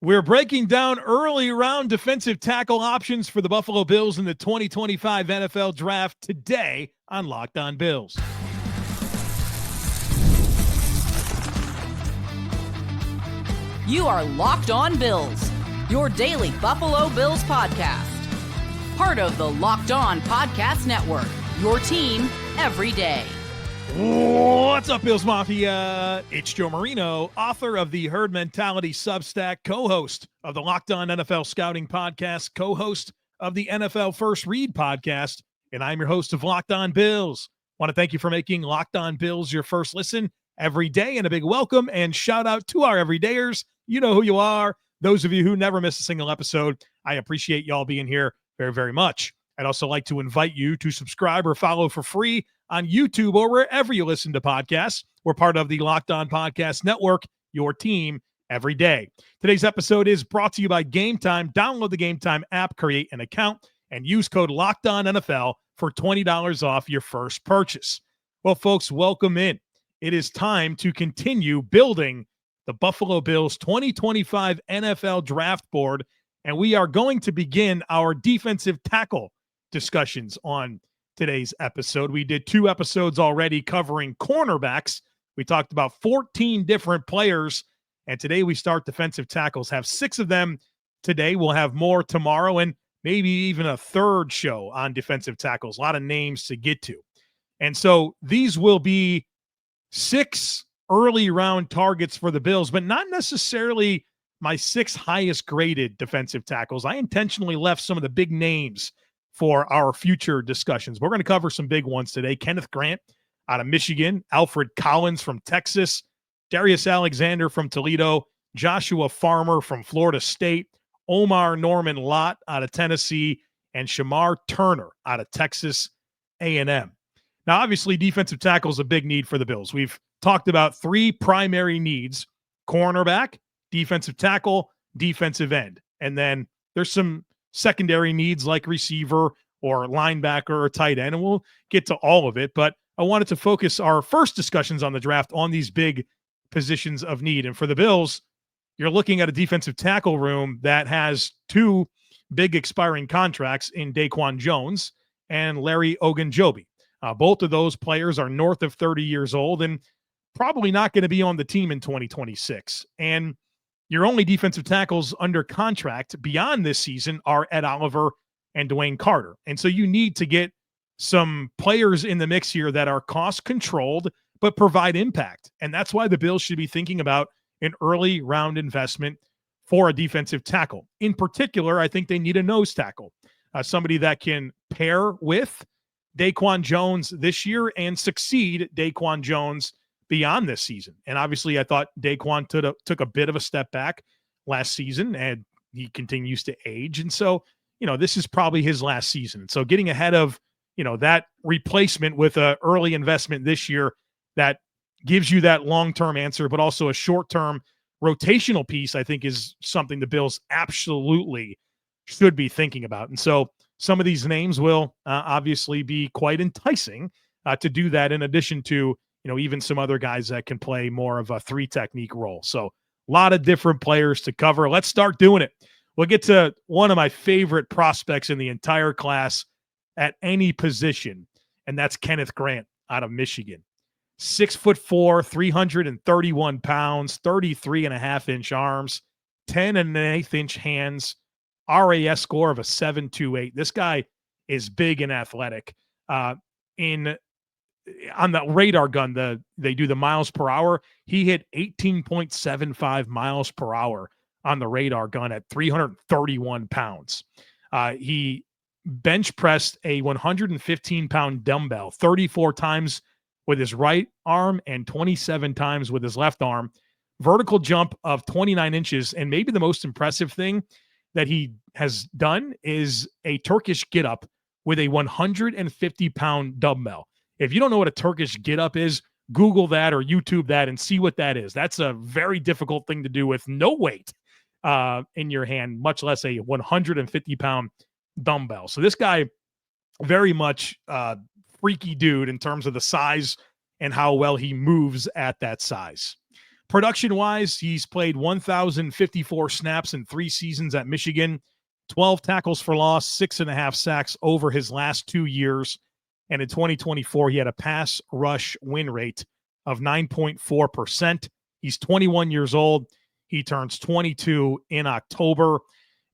We're breaking down early round defensive tackle options for the Buffalo Bills in the 2025 NFL Draft today on Locked On Bills. You are Locked On Bills, your daily Buffalo Bills podcast. Part of the Locked On Podcast Network, your team every day. What's up, Bills Mafia? It's Joe Marino, author of the Herd Mentality Substack, co-host of the Locked On NFL Scouting Podcast, co-host of the NFL First Read Podcast, and I'm your host of Locked On Bills. Want to thank you for making Locked On Bills your first listen every day, and a big welcome and shout out to our everydayers. You know who you are. Those of you who never miss a single episode, I appreciate y'all being here very, very much. I'd also like to invite you to subscribe or follow for free on YouTube or wherever you listen to podcasts. We're part of the Locked On Podcast Network, your team every day. Today's episode is brought to you by Game Time. Download the Game Time app, create an account, and use code LOCKEDONNFL for $20 off your first purchase. Well, folks, welcome in. It is time to continue building the Buffalo Bills 2025 NFL Draft Board, and we are going to begin our defensive tackle discussions on today's episode. We did 2 episodes already covering cornerbacks. We talked about 14 different players, and today we start defensive tackles. Have 6 of them today. We'll have more tomorrow and maybe even a third show on defensive tackles. A lot of names to get to. And so these will be 6 early round targets for the Bills, but not necessarily my 6 highest graded defensive tackles. I intentionally left some of the big names for our future discussions. We're going to cover some big ones today. Kenneth Grant out of Michigan, Alfred Collins from Texas, Darius Alexander from Toledo, Joshua Farmer from Florida State, Norman-Lott out of Tennessee, and Shamar Turner out of Texas A&M. Now, obviously, defensive tackle is a big need for the Bills. We've talked about 3 primary needs: cornerback, defensive tackle, defensive end. And then there's some secondary needs like receiver or linebacker or tight end, and we'll get to all of it. But I wanted to focus our first discussions on the draft on these big positions of need. And for the Bills, you're looking at a defensive tackle room that has 2 big expiring contracts in Daquan Jones and Larry Ogunjobi. Both of those players are north of 30 years old and probably not going to be on the team in 2026. And your only defensive tackles under contract beyond this season are Ed Oliver and Dwayne Carter. And so you need to get some players in the mix here that are cost controlled but provide impact. And that's why the Bills should be thinking about an early round investment for a defensive tackle. In particular, I think they need a nose tackle, somebody that can pair with Daquan Jones this year and succeed Daquan Jones beyond this season. And obviously, I thought Daquan took a bit of a step back last season, and he continues to age. And so, this is probably his last season. So getting ahead of, that replacement with an early investment this year that gives you that long-term answer, but also a short-term rotational piece, I think is something the Bills absolutely should be thinking about. And so some of these names will obviously be quite enticing to do that, in addition to, even some other guys that can play more of a 3 technique role. So a lot of different players to cover. Let's start doing it. We'll get to one of my favorite prospects in the entire class at any position, and that's Kenneth Grant out of Michigan. 6'4", 331 pounds, 33.5-inch arms, 10.125-inch hands, RAS score of a 7.28. This guy is big and athletic. On the radar gun, they do the miles per hour. He hit 18.75 miles per hour on the radar gun at 331 pounds. He bench pressed a 115-pound dumbbell 34 times with his right arm and 27 times with his left arm. Vertical jump of 29 inches. And maybe the most impressive thing that he has done is a Turkish get-up with a 150-pound dumbbell. If you don't know what a Turkish get-up is, Google that or YouTube that and see what that is. That's a very difficult thing to do with no weight in your hand, much less a 150-pound dumbbell. So this guy, very much freaky dude in terms of the size and how well he moves at that size. Production-wise, he's played 1,054 snaps in 3 seasons at Michigan, 12 tackles for loss, 6.5 sacks over his last 2 years. And in 2024, he had a pass rush win rate of 9.4%. He's 21 years old. He turns 22 in October.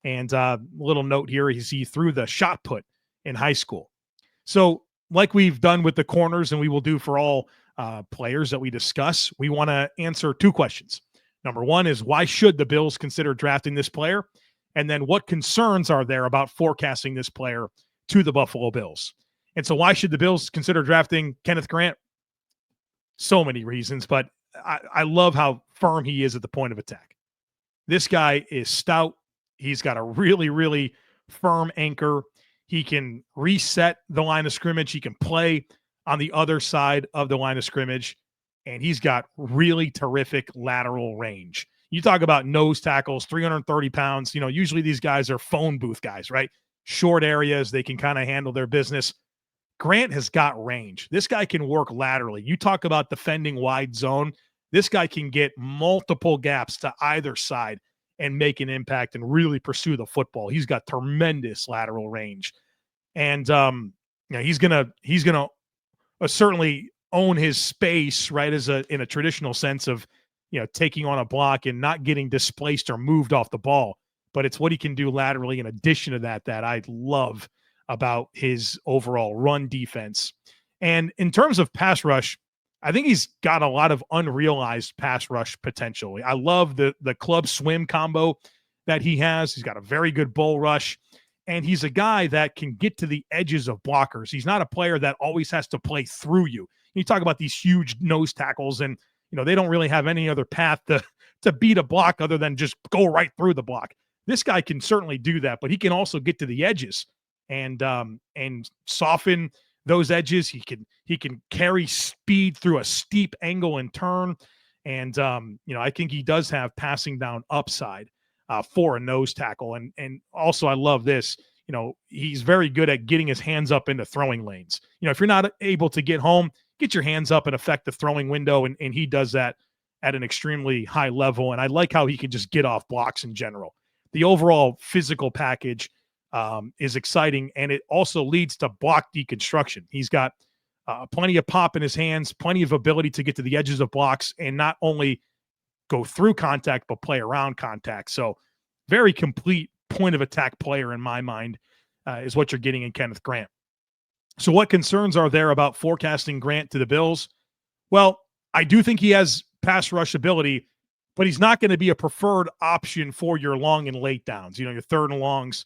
And little note here is he threw the shot put in high school. So like we've done with the corners and we will do for all players that we discuss, we want to answer 2 questions. Number one is, why should the Bills consider drafting this player? And then what concerns are there about forecasting this player to the Buffalo Bills? And so why should the Bills consider drafting Kenneth Grant? So many reasons, but I love how firm he is at the point of attack. This guy is stout. He's got a really, really firm anchor. He can reset the line of scrimmage. He can play on the other side of the line of scrimmage, and he's got really terrific lateral range. You talk about nose tackles, 330 pounds. You know, usually these guys are phone booth guys, right? Short areas, they can kind of handle their business. Grant has got range. This guy can work laterally. You talk about defending wide zone. This guy can get multiple gaps to either side and make an impact and really pursue the football. He's got tremendous lateral range. And he's gonna certainly own his space, right, in a traditional sense of, taking on a block and not getting displaced or moved off the ball. But it's what he can do laterally in addition to that I love about his overall run defense. And in terms of pass rush, I think he's got a lot of unrealized pass rush potential. I love the club swim combo that he has. He's got a very good bull rush, and he's a guy that can get to the edges of blockers. He's not a player that always has to play through you. You talk about these huge nose tackles, and they don't really have any other path to beat a block other than just go right through the block. This guy can certainly do that, but he can also get to the edges and soften those edges. He can carry speed through a steep angle and turn. And, I think he does have passing down upside for a nose tackle. And also I love this, he's very good at getting his hands up into throwing lanes. If you're not able to get home, get your hands up and affect the throwing window. And he does that at an extremely high level. And I like how he can just get off blocks in general. The overall physical package is exciting, and it also leads to block deconstruction. He's got plenty of pop in his hands, plenty of ability to get to the edges of blocks and not only go through contact, but play around contact. So very complete point of attack player in my mind is what you're getting in Kenneth Grant. So what concerns are there about forecasting Grant to the Bills? Well, I do think he has pass rush ability, but he's not going to be a preferred option for your long and late downs. Your third and longs,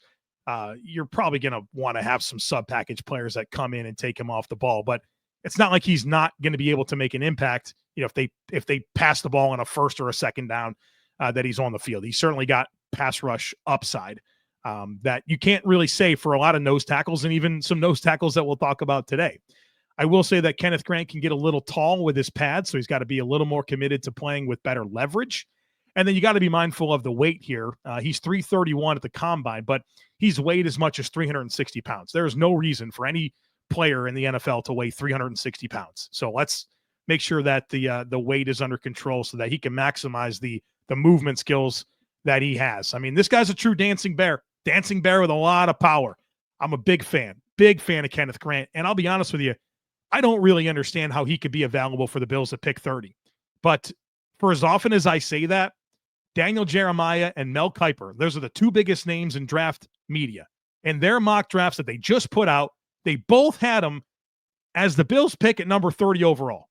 you're probably going to want to have some sub-package players that come in and take him off the ball, but it's not like he's not going to be able to make an impact. If they pass the ball on a first or a second down, that he's on the field. He's certainly got pass rush upside that you can't really say for a lot of nose tackles and even some nose tackles that we'll talk about today. I will say that Kenneth Grant can get a little tall with his pads, so he's got to be a little more committed to playing with better leverage. And then you got to be mindful of the weight here. He's 331 at the combine, but he's weighed as much as 360 pounds. There is no reason for any player in the NFL to weigh 360 pounds. So let's make sure that the weight is under control so that he can maximize the movement skills that he has. I mean, this guy's a true dancing bear with a lot of power. I'm a big fan of Kenneth Grant. And I'll be honest with you, I don't really understand how he could be available for the Bills at pick 30. But for as often as I say that, Daniel Jeremiah and Mel Kiper, those are the 2 biggest names in draft media. And their mock drafts that they just put out, they both had him as the Bills pick at number 30 overall.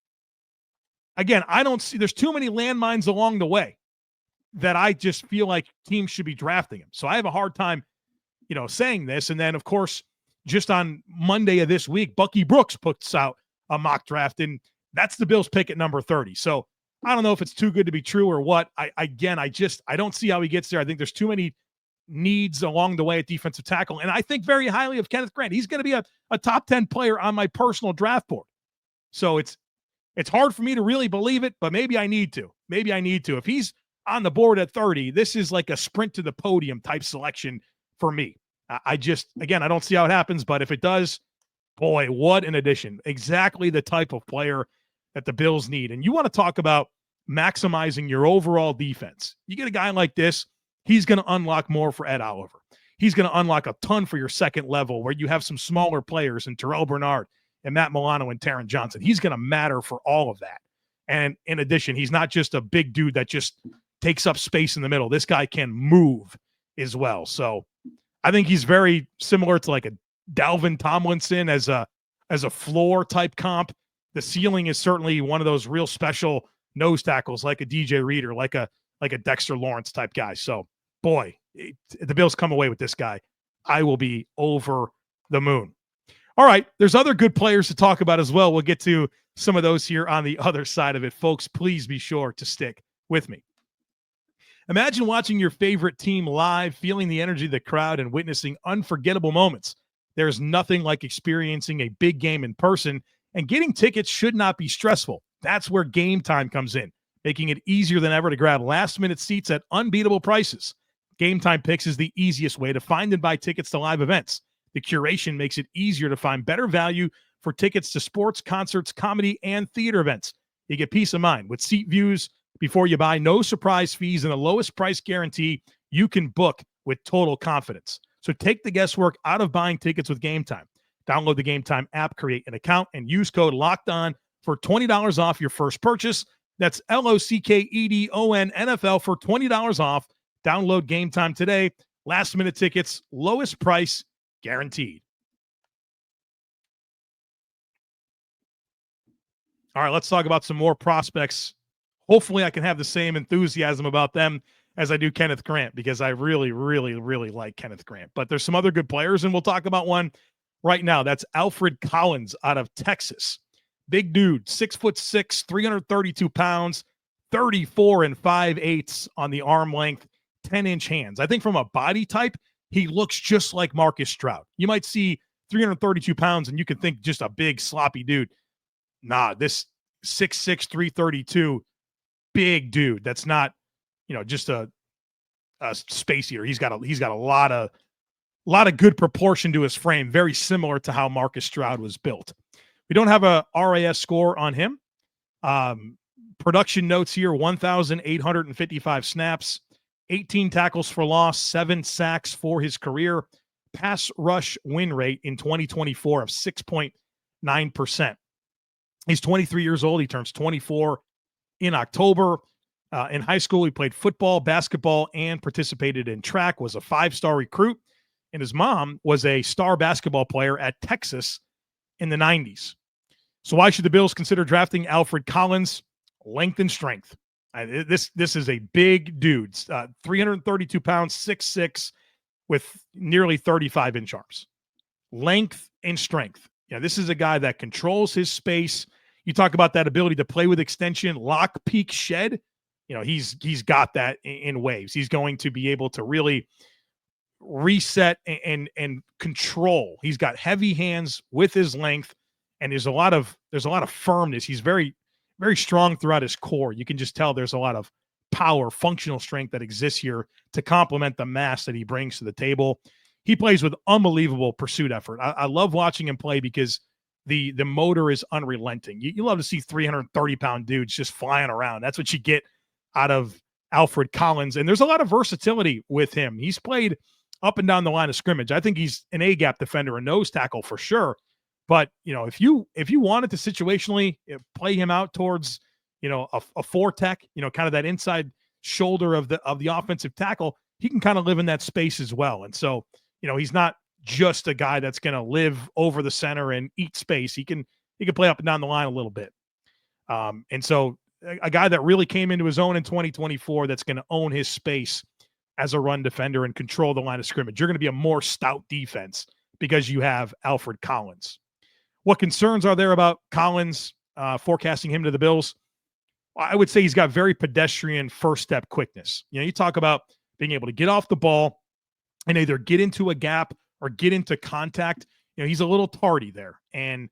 Again, I don't see, there's too many landmines along the way that I just feel like teams should be drafting him. So I have a hard time, saying this. And then, of course, just on Monday of this week, Bucky Brooks puts out a mock draft, and that's the Bills pick at number 30. So I don't know if it's too good to be true or what. I don't see how he gets there. I think there's too many needs along the way at defensive tackle. And I think very highly of Kenneth Grant. He's going to be a top 10 player on my personal draft board. So it's hard for me to really believe it, but maybe I need to. If he's on the board at 30, this is like a sprint to the podium type selection for me. I don't see how it happens, but if it does, boy, what an addition. Exactly the type of player that the Bills need. And you want to talk about maximizing your overall defense. You get a guy like this, he's going to unlock more for Ed Oliver. He's going to unlock a ton for your second level where you have some smaller players in Terrell Bernard and Matt Milano and Taron Johnson. He's going to matter for all of that. And in addition, he's not just a big dude that just takes up space in the middle. This guy can move as well. So I think he's very similar to like a Dalvin Tomlinson as a floor type comp. The ceiling is certainly one of those real special nose tackles like a DJ Reader, like a Dexter Lawrence type guy. So boy, the Bills come away with this guy, I will be over the moon. All right, there's other good players to talk about as well. We'll get to some of those here on the other side of it. Folks, please be sure to stick with me. Imagine watching your favorite team live, feeling the energy of the crowd, and witnessing unforgettable moments. There's nothing like experiencing a big game in person, and getting tickets should not be stressful. That's where Game Time comes in, making it easier than ever to grab last-minute seats at unbeatable prices. Game Time Picks is the easiest way to find and buy tickets to live events. The curation makes it easier to find better value for tickets to sports, concerts, comedy, and theater events. You get peace of mind with seat views before you buy, no surprise fees, and the lowest price guarantee. You can book with total confidence. So take the guesswork out of buying tickets with Game Time. Download the Game Time app, create an account, and use code LOCKEDON for $20 off your first purchase. That's LOCKEDON NFL for $20 off. Download Game Time today. Last minute tickets, lowest price guaranteed. All right, let's talk about some more prospects. Hopefully I can have the same enthusiasm about them as I do Kenneth Grant, because I really, really, really like Kenneth Grant. But there's some other good players, and we'll talk about one right now. That's Alfred Collins out of Texas. Big dude, 6'6", 332 pounds, 34 5/8 on the arm length, 10-inch hands. I think from a body type, he looks just like Marcus Stroud. You might see 332 pounds and you can think just a big sloppy dude. Nah, this 6'6", 332, big dude. That's not, just a space eater. He's got a lot of good proportion to his frame, very similar to how Marcus Stroud was built. We don't have a RAS score on him. Production notes here: 1,855 snaps, 18 tackles for loss, 7 sacks for his career. Pass rush win rate in 2024 of 6.9%. He's 23 years old. He turns 24 in October. In high school, he played football, basketball, and participated in track, was a 5-star recruit, and his mom was a star basketball player at Texas in the 90s. So why should the Bills consider drafting Alfred Collins? Length and strength. This is a big dude, 332 pounds, 6'6", with nearly 35-inch arms. Length and strength. This is a guy that controls his space. You talk about that ability to play with extension, lock, peek, shed. He's got that in waves. He's going to be able to really reset and control. He's got heavy hands with his length, and there's a lot of firmness. He's very, very strong throughout his core. You can just tell there's a lot of power, functional strength that exists here to complement the mass that he brings to the table. He plays with unbelievable pursuit effort. I love watching him play because the motor is unrelenting. You love to see 330-pound dudes just flying around. That's what you get out of Alfred Collins. And there's a lot of versatility with him. He's played up and down the line of scrimmage. I think he's an A-gap defender, a nose tackle for sure. But, if you wanted to situationally play him out towards, a 4-tech, kind of that inside shoulder of the offensive tackle, he can kind of live in that space as well. And so, he's not just a guy that's going to live over the center and eat space. He can play up and down the line a little bit. And so a guy that really came into his own in 2024 that's going to own his space as a run defender and control the line of scrimmage. You're going to be a more stout defense because you have Alfred Collins. What concerns are there about Collins, forecasting him to the Bills? I would say he's got very pedestrian first step quickness. You talk about being able to get off the ball and either get into a gap or get into contact. He's a little tardy there. And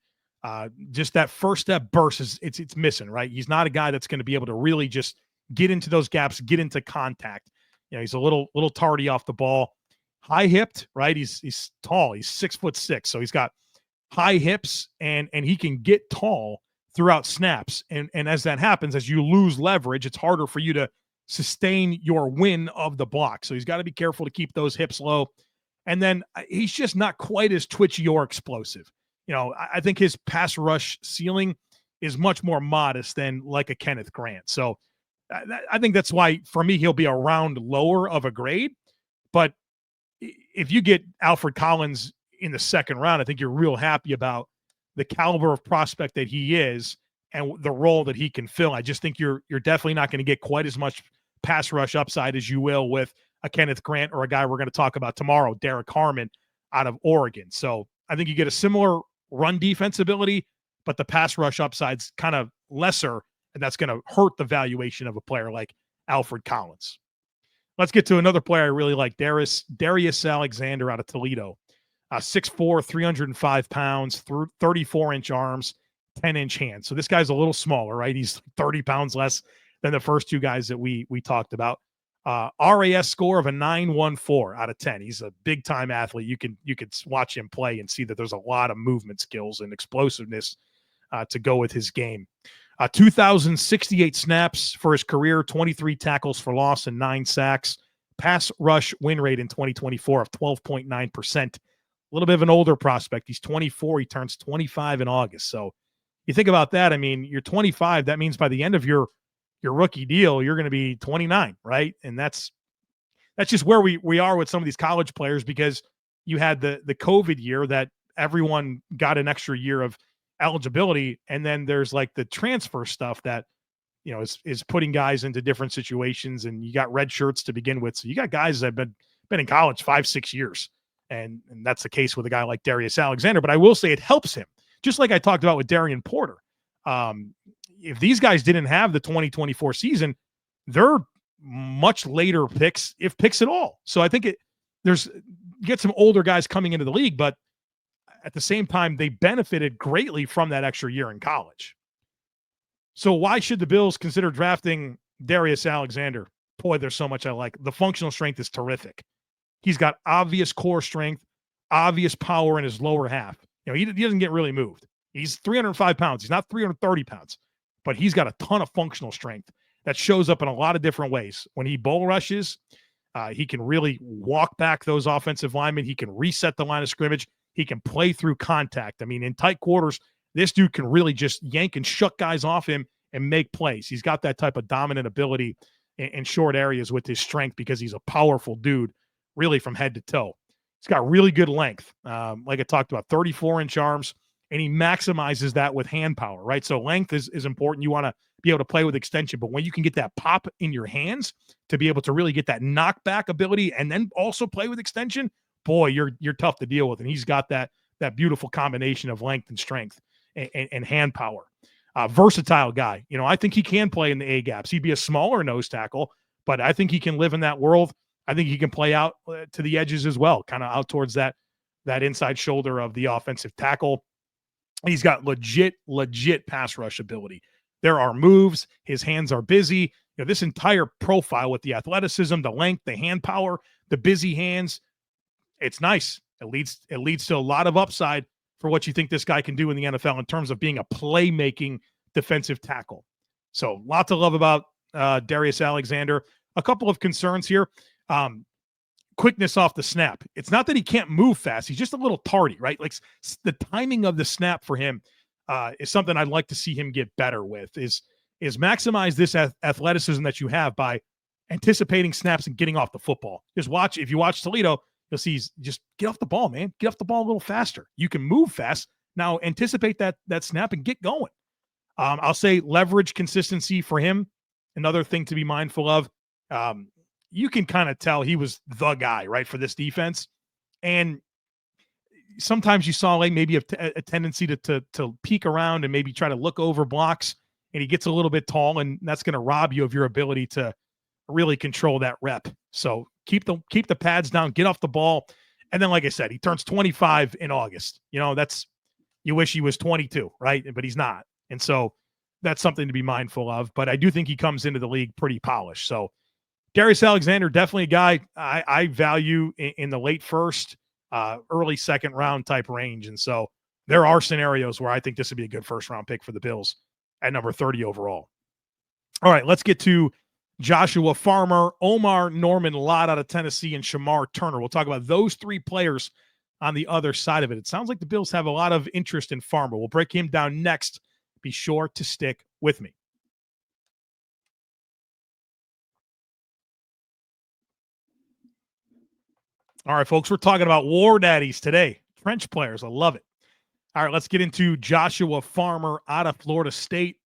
just that first step burst it's missing, right? He's not a guy that's going to be able to really just get into those gaps, get into contact. He's a little tardy off the ball. High hipped, right? He's tall. He's 6'6", so he's got high hips and he can get tall throughout snaps. And as that happens, as you lose leverage, it's harder for you to sustain your win of the block. So he's got to be careful to keep those hips low. And then he's just not quite as twitchy or explosive. I think his pass rush ceiling is much more modest than like a Kenneth Grant. So I think that's why, for me, he'll be around lower of a grade. But if you get Alfred Collins in the second round, I think you're real happy about the caliber of prospect that he is and the role that he can fill. I just think you're definitely not going to get quite as much pass rush upside as you will with a Kenneth Grant or a guy we're going to talk about tomorrow, Derek Harmon out of Oregon. So I think you get a similar run defense ability, but the pass rush upside's kind of lesser, and that's going to hurt the valuation of a player like Alfred Collins. Let's get to another player I really like, Darius Alexander out of Toledo. 6'4", 305 pounds, 34-inch arms, 10-inch hands. So this guy's a little smaller, right? He's 30 pounds less than the first two guys that we talked about. RAS score of a 914 out of 10. He's a big-time athlete. You could watch him play and see that there's a lot of movement skills and explosiveness to go with his game. 2,068 snaps for his career, 23 tackles for loss and 9 sacks. Pass rush win rate in 2024 of 12.9%. A little bit of an older prospect. He's 24. He turns 25 in August. So you think about that. I mean, you're 25. That means by the end of your rookie deal, you're going to be 29, right? And that's just where we are with some of these college players, because you had the COVID year that everyone got an extra year of eligibility. And then there's like the transfer stuff that, is putting guys into different situations, and you got red shirts to begin with. So you got guys that have been in college 5-6 years. And that's the case with a guy like Darius Alexander. But I will say it helps him, just like I talked about with Darian Porter. If these guys didn't have the 2024 season, they're much later picks, if picks at all. So I think you get some older guys coming into the league, but at the same time, they benefited greatly from that extra year in college. So why should the Bills consider drafting Darius Alexander? Boy, there's so much I like. The functional strength is terrific. He's got obvious core strength, obvious power in his lower half. He doesn't get really moved. He's 305 pounds. He's not 330 pounds, but he's got a ton of functional strength that shows up in a lot of different ways. When he bull rushes, he can really walk back those offensive linemen. He can reset the line of scrimmage. He can play through contact. I mean, in tight quarters, this dude can really just yank and shuck guys off him and make plays. He's got that type of dominant ability in short areas with his strength, because he's a powerful dude, really from head to toe. He's got really good length. Like I talked about, 34-inch arms, and he maximizes that with hand power, right? So length is important. You want to be able to play with extension, but when you can get that pop in your hands to be able to really get that knockback ability and then also play with extension, boy, you're tough to deal with. And he's got that beautiful combination of length and strength and hand power. Versatile guy. I think he can play in the A gaps. He'd be a smaller nose tackle, but I think he can live in that world. I think he can play out to the edges as well, kind of out towards that inside shoulder of the offensive tackle. He's got legit pass rush ability. There are moves. His hands are busy. This entire profile with the athleticism, the length, the hand power, the busy hands, it's nice. It leads to a lot of upside for what you think this guy can do in the NFL in terms of being a playmaking defensive tackle. So lot to love about Darius Alexander. A couple of concerns here. Quickness off the snap. It's not that he can't move fast. He's just a little tardy, right? Like the timing of the snap for him is something I'd like to see him get better with, is maximize this athleticism that you have by anticipating snaps and getting off the football. If you watch Toledo, you'll see he's just get off the ball, man. Get off the ball a little faster. You can move fast. Now anticipate that snap and get going. I'll say leverage consistency for him. Another thing to be mindful of. You can kind of tell he was the guy, right, for this defense. And sometimes you saw like maybe a tendency to peek around and maybe try to look over blocks, and he gets a little bit tall, and that's going to rob you of your ability to really control that rep. So keep the pads down, get off the ball. And then, like I said, he turns 25 in August. You wish he was 22, right? But he's not. And so that's something to be mindful of. But I do think he comes into the league pretty polished. So Darius Alexander, definitely a guy I value in the late first, early second round type range. And so there are scenarios where I think this would be a good first round pick for the Bills at number 30 overall. All right, let's get to Joshua Farmer, Omar Norman-Lott out of Tennessee, and Shamar Turner. We'll talk about those three players on the other side of it. It sounds like the Bills have a lot of interest in Farmer. We'll break him down next. Be sure to stick with me. All right, folks, we're talking about war daddies today. Trench players. I love it. All right, let's get into Joshua Farmer out of Florida State.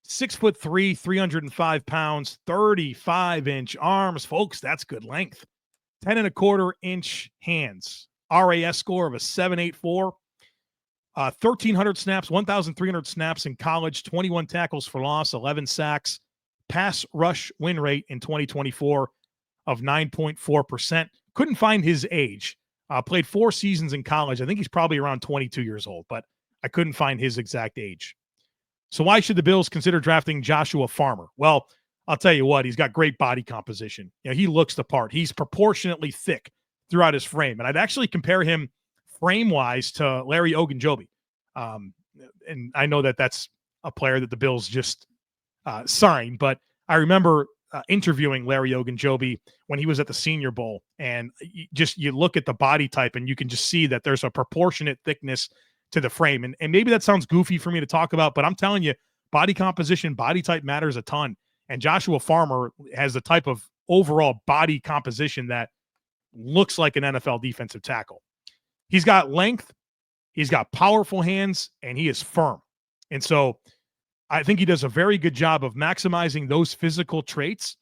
6'3", 305 pounds, 35-inch arms. Folks, that's good length. 10.25-inch hands. RAS score of a 7.84. 1,300 snaps, 1,300 snaps in college, 21 tackles for loss, 11 sacks. Pass rush win rate in 2024 of 9.4%. Couldn't find his age. Played 4 seasons in college. I think he's probably around 22 years old, but I couldn't find his exact age. So why should the Bills consider drafting Joshua Farmer? Well, I'll tell you what, he's got great body composition. You know, he looks the part. He's proportionately thick throughout his frame. And I'd actually compare him frame-wise to Larry Ogunjobi. And I know that that's a player that the Bills just signed, but I remember interviewing Larry Ogunjobi when he was at the Senior Bowl, and you look at the body type and you can just see that there's a proportionate thickness to the frame. And maybe that sounds goofy for me to talk about, but I'm telling you, body composition, body type matters a ton. And Joshua Farmer has the type of overall body composition that looks like an NFL defensive tackle. He's got length, he's got powerful hands, and he is firm. And so I think he does a very good job of maximizing those physical traits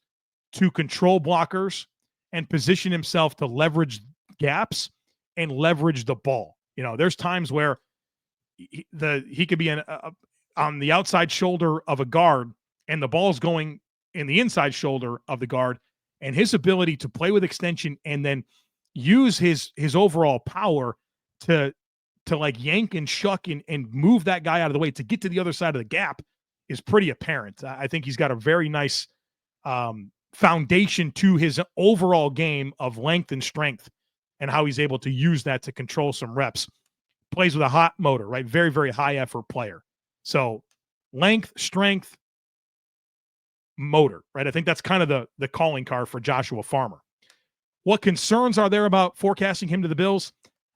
to control blockers and position himself to leverage gaps and leverage the ball. You know, there's times where he could be on the outside shoulder of a guard and the ball's going in the inside shoulder of the guard, and his ability to play with extension and then use his overall power to like yank and shuck and move that guy out of the way to get to the other side of the gap is pretty apparent. I think he's got a very nice foundation to his overall game of length and strength and how he's able to use that to control some reps. Plays with a hot motor, right? Very, very high effort player. So length, strength, motor, right? I think that's kind of the calling card for Joshua Farmer. What concerns are there about forecasting him to the Bills?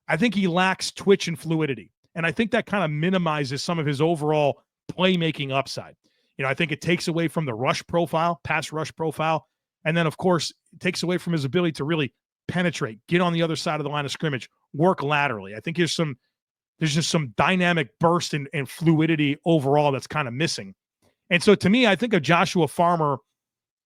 I think he lacks twitch and fluidity. And I think that kind of minimizes some of his overall playmaking upside. You know, I think it takes away from the rush profile, pass rush profile. And then, of course, it takes away from his ability to really penetrate, get on the other side of the line of scrimmage, work laterally. I think there's just some dynamic burst and fluidity overall that's kind of missing. And so to me, I think of Joshua Farmer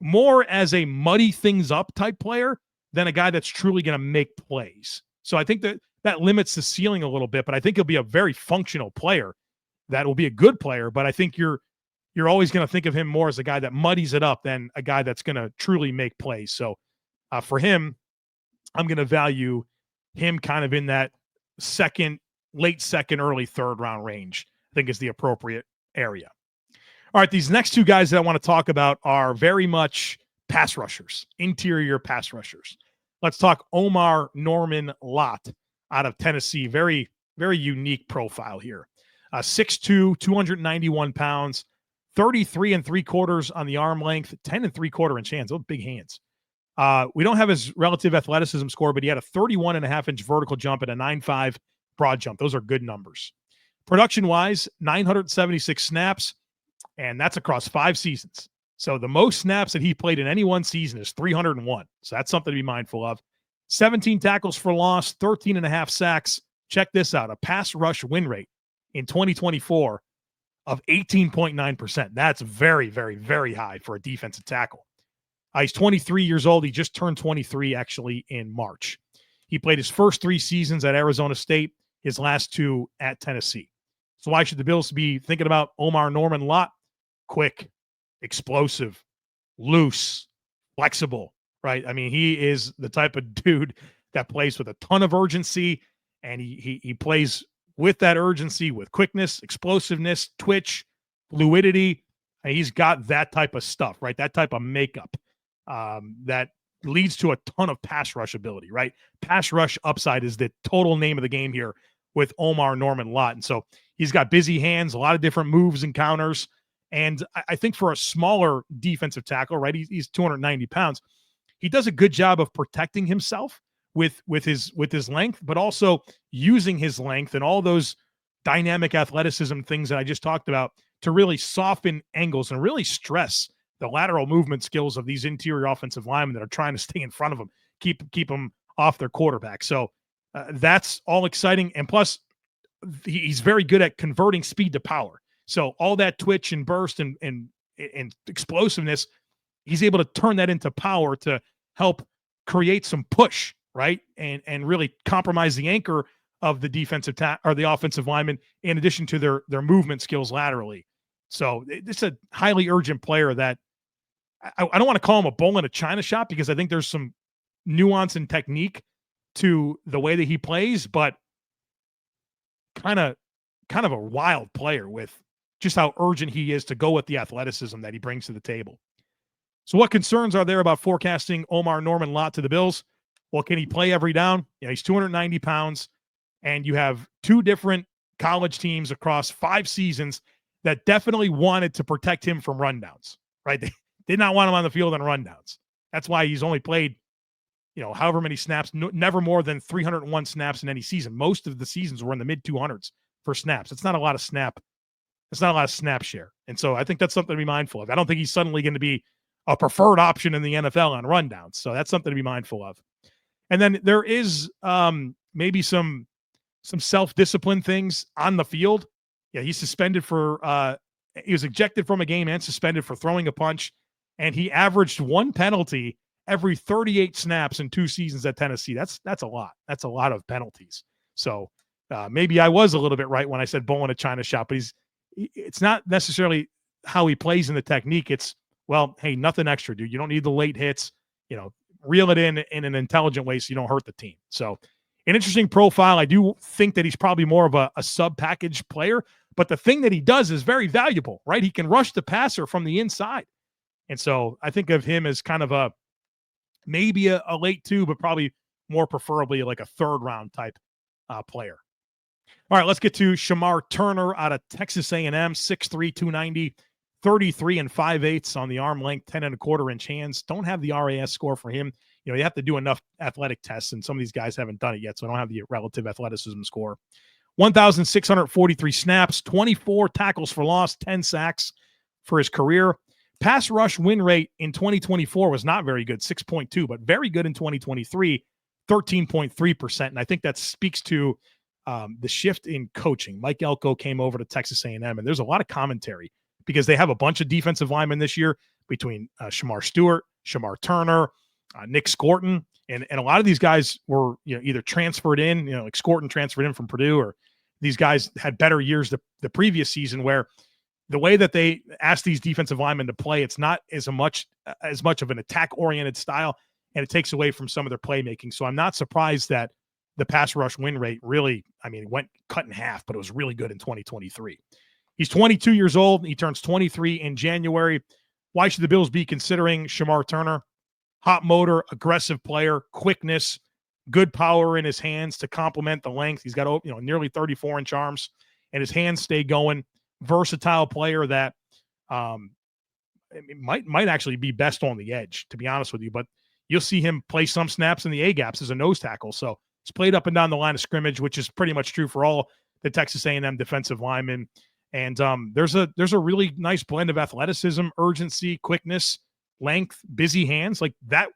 more as a muddy things up type player than a guy that's truly going to make plays. So I think that limits the ceiling a little bit, but I think he'll be a very functional player that will be a good player. But I think you're always going to think of him more as a guy that muddies it up than a guy that's going to truly make plays. So for him, I'm going to value him kind of in that late second, early third round range, I think is the appropriate area. All right, these next two guys that I want to talk about are very much pass rushers, interior pass rushers. Let's talk Omar Norman-Lott out of Tennessee. Very, very unique profile here. 6'2", 291 pounds, 33 3/4 on the arm length, 10 3/4-inch hands. Those big hands. We don't have his relative athleticism score, but he had a 31.5-inch vertical jump and a 9.5 broad jump. Those are good numbers. Production-wise, 976 snaps, and that's across 5 seasons. So the most snaps that he played in any one season is 301. So that's something to be mindful of. 17 tackles for loss, 13.5 sacks. Check this out, a pass rush win rate in 2024 of 18.9%. That's very, very, very high for a defensive tackle. He's 23 years old. He just turned 23 actually in March. He played his first 3 seasons at Arizona State, his last 2 at Tennessee. So why should the Bills be thinking about Omar Norman-Lott? Quick, explosive, loose, flexible, right? I mean, he is the type of dude that plays with a ton of urgency, and he plays with that urgency, with quickness, explosiveness, twitch, fluidity. And he's got that type of stuff, right? That type of makeup that leads to a ton of pass rush ability, right? Pass rush upside is the total name of the game here with Omar Norman-Lott. And so he's got busy hands, a lot of different moves and counters, And I think for a smaller defensive tackle, right, he's 290 pounds. He does a good job of protecting himself with his length, but also using his length and all those dynamic athleticism things that I just talked about to really soften angles and really stress the lateral movement skills of these interior offensive linemen that are trying to stay in front of them, keep them off their quarterback. So that's all exciting. And plus, he's very good at converting speed to power. So all that twitch and burst and explosiveness, he's able to turn that into power to help create some push, right? And really compromise the anchor of the defensive or the offensive lineman, in addition to their movement skills laterally. So it's a highly urgent player that I don't want to call him a bull in a china shop, because I think there's some nuance and technique to the way that he plays, but kind of a wild player with just how urgent he is to go with the athleticism that he brings to the table. So what concerns are there about forecasting Omar Norman-Lott to the Bills? Well, can he play every down? Yeah, he's 290 pounds, and you have two different college teams across 5 seasons that definitely wanted to protect him from rundowns, right? They did not want him on the field on rundowns. That's why he's only played, however many snaps, never more than 301 snaps in any season. Most of the seasons were in the mid 200s for snaps. It's not a lot of snap. It's not a lot of snap share. And so I think that's something to be mindful of. I don't think he's suddenly going to be a preferred option in the NFL on rundowns. So that's something to be mindful of. And then there is maybe some self-discipline things on the field. Yeah, he's suspended for he was ejected from a game and suspended for throwing a punch. And he averaged 1 penalty every 38 snaps in 2 seasons at Tennessee. That's a lot. That's a lot of penalties. So maybe I was a little bit right when I said bull in a china shop, but it's not necessarily how he plays in the technique. It's, well, hey, nothing extra, dude. You don't need the late hits. Reel it in an intelligent way so you don't hurt the team. So an interesting profile. I do think that he's probably more of a sub-package player, but the thing that he does is very valuable, right? He can rush the passer from the inside. And so I think of him as kind of maybe a late 2, but probably more preferably like a 3rd round type player. All right, let's get to Shamar Turner out of Texas A&M, 6'3", 290, 33 and 5/8 on the arm length, 10 1/4 inch hands. Don't have the RAS score for him. You have to do enough athletic tests, and some of these guys haven't done it yet, so I don't have the relative athleticism score. 1,643 snaps, 24 tackles for loss, 10 sacks for his career. Pass rush win rate in 2024 was not very good, 6.2, but very good in 2023, 13.3%. And I think that speaks to the shift in coaching. Mike Elko came over to Texas A&M, and there's a lot of commentary because they have a bunch of defensive linemen this year between Shamar Stewart, Shamar Turner, Nick Scorton, and a lot of these guys were either transferred in, like Scorton transferred in from Purdue, or these guys had better years the previous season, where the way that they ask these defensive linemen to play, it's not as much of an attack-oriented style, and it takes away from some of their playmaking. So I'm not surprised that the pass rush win rate really, went cut in half, but it was really good in 2023. He's 22 years old. He turns 23 in January. Why should the Bills be considering Shamar Turner? Hot motor, aggressive player, quickness, good power in his hands to complement the length. He's got nearly 34-inch arms, and his hands stay going. Versatile player that might actually be best on the edge, to be honest with you. But you'll see him play some snaps in the A-gaps as a nose tackle. So he's played up and down the line of scrimmage, which is pretty much true for all the Texas A&M defensive linemen. And there's a really nice blend of athleticism, urgency, quickness, length, busy hands. Like that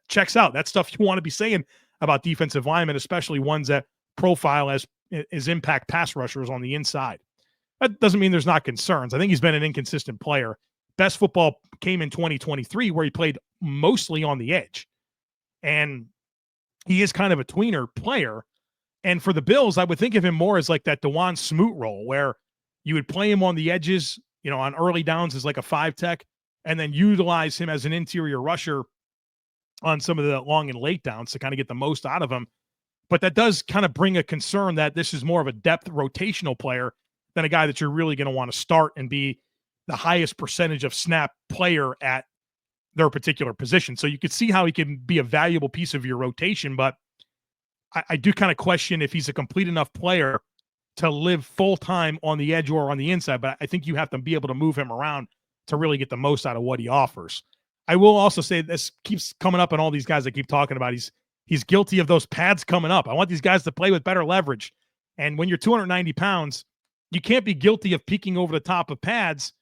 checks out. That's stuff you want to be saying about defensive linemen, especially ones that profile as impact pass rushers on the inside. That doesn't mean there's not concerns. I think he's been an inconsistent player. Best football came in 2023, where he played mostly on the edge. And he is kind of a tweener player. And for the Bills, I would think of him more as like that Daquan Smoot role, where you would play him on the edges, on early downs as like a 5-tech, and then utilize him as an interior rusher on some of the long and late downs to kind of get the most out of him. But that does kind of bring a concern that this is more of a depth rotational player than a guy that you're really going to want to start and be the highest percentage of snap player at their particular position. So you could see how he can be a valuable piece of your rotation, but I do kind of question if he's a complete enough player to live full-time on the edge or on the inside, but I think you have to be able to move him around to really get the most out of what he offers. I will also say this keeps coming up on all these guys I keep talking about. He's guilty of those pads coming up. I want these guys to play with better leverage. And when you're 290 pounds, you can't be guilty of peeking over the top of pads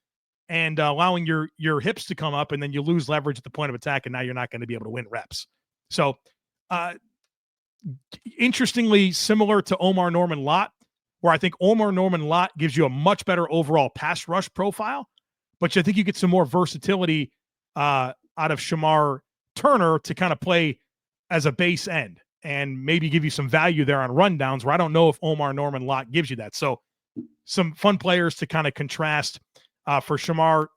and allowing your hips to come up, and then you lose leverage at the point of attack, and now you're not going to be able to win reps. So, interestingly, similar to Norman-Lott, where I think Norman-Lott gives you a much better overall pass rush profile, but I think you get some more versatility out of Shamar Turner to kind of play as a base end and maybe give you some value there on rundowns, where I don't know if Norman-Lott gives you that. So some fun players to kind of contrast. For Shamar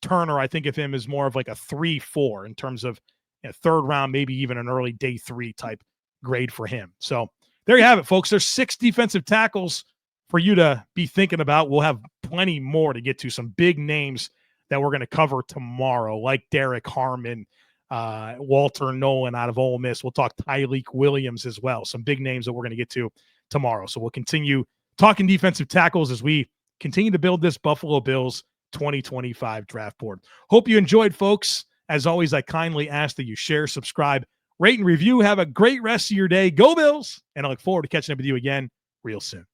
Turner, I think of him as more of like a 3-4 in terms of third round, maybe even an early day 3 type grade for him. So there you have it, folks. There's 6 defensive tackles for you to be thinking about. We'll have plenty more to get to, some big names that we're going to cover tomorrow, like Derek Harmon, Walter Nolan out of Ole Miss. We'll talk Tyleik Williams as well. Some big names that we're going to get to tomorrow. So we'll continue talking defensive tackles as we continue to build this Buffalo Bills 2025 draft board. Hope you enjoyed, folks. As always, I kindly ask that you share, subscribe, rate, and review. Have a great rest of your day. Go Bills. And I look forward to catching up with you again real soon.